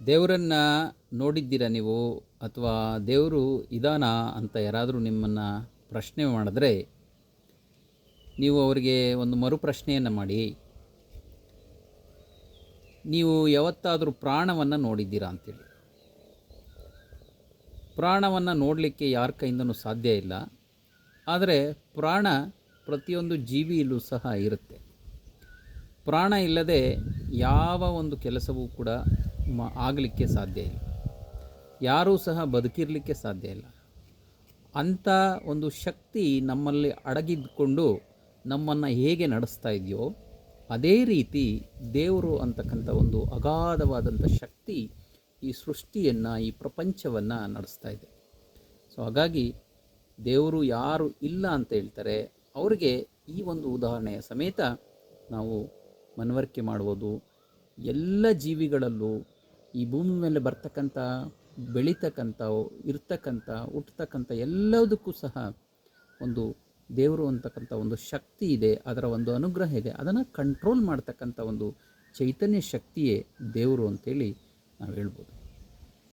ದೇವರನ್ನು ನೋಡಿದ್ದೀರಾ ನೀವು? ಅಥವಾ ದೇವರು ಇದಾನಾ ಅಂತ ಯಾರಾದರೂ ನಿಮ್ಮನ್ನು ಪ್ರಶ್ನೆ ಮಾಡಿದ್ರೆ, ನೀವು ಅವರಿಗೆ ಒಂದು ಮರುಪ್ರಶ್ನೆಯನ್ನು ಮಾಡಿ, ನೀವು ಯಾವತ್ತಾದರೂ ಪ್ರಾಣವನ್ನು ನೋಡಿದ್ದೀರಾ ಅಂತೇಳಿ. ಪ್ರಾಣವನ್ನು ನೋಡಲಿಕ್ಕೆ ಯಾರ ಕೈಯಿಂದನೂ ಸಾಧ್ಯ ಇಲ್ಲ. ಆದರೆ ಪ್ರಾಣ ಪ್ರತಿಯೊಂದು ಜೀವಿಯಲ್ಲೂ ಸಹ ಇರುತ್ತೆ. ಪ್ರಾಣ ಇಲ್ಲದೆ ಯಾವ ಒಂದು ಕೆಲಸವೂ ಕೂಡ ಆಗಲಿಕ್ಕೆ ಸಾಧ್ಯ ಇಲ್ಲ. ಯಾರೂ ಸಹ ಬದುಕಿರಲಿಕ್ಕೆ ಸಾಧ್ಯ ಇಲ್ಲ. ಅಂಥ ಒಂದು ಶಕ್ತಿ ನಮ್ಮಲ್ಲಿ ಅಡಗಿದ್ದುಕೊಂಡು ನಮ್ಮನ್ನು ಹೇಗೆ ನಡೆಸ್ತಾ ಇದೆಯೋ ಅದೇ ರೀತಿ ದೇವರು ಅಂತಕ್ಕಂಥ ಒಂದು ಅಗಾಧವಾದಂಥ ಶಕ್ತಿ ಈ ಸೃಷ್ಟಿಯನ್ನು, ಈ ಪ್ರಪಂಚವನ್ನು ನಡೆಸ್ತಾ ಇದೆ. ಸೊ ಹಾಗಾಗಿ ದೇವರು ಯಾರು ಇಲ್ಲ ಅಂತ ಹೇಳ್ತಾರೆ ಅವರಿಗೆ ಈ ಒಂದು ಉದಾಹರಣೆಯ ಸಮೇತ ನಾವು ಮನವರಿಕೆ ಮಾಡ್ಬೋದು. ಎಲ್ಲ ಜೀವಿಗಳಲ್ಲೂ ಈ ಭೂಮಿ ಮೇಲೆ ಬರ್ತಕ್ಕಂಥ, ಬೆಳೀತಕ್ಕಂಥ, ಇರ್ತಕ್ಕಂಥ, ಹುಟ್ಟತಕ್ಕಂಥ ಎಲ್ಲದಕ್ಕೂ ಸಹ ಒಂದು ದೇವರು ಅಂತಕ್ಕಂಥ ಒಂದು ಶಕ್ತಿ ಇದೆ, ಅದರ ಒಂದು ಅನುಗ್ರಹ ಇದೆ. ಅದನ್ನು ಕಂಟ್ರೋಲ್ ಮಾಡ್ತಕ್ಕಂಥ ಒಂದು ಚೈತನ್ಯ ಶಕ್ತಿಯೇ ದೇವರು ಅಂತೇಳಿ ನಾವು ಹೇಳ್ಬೋದು.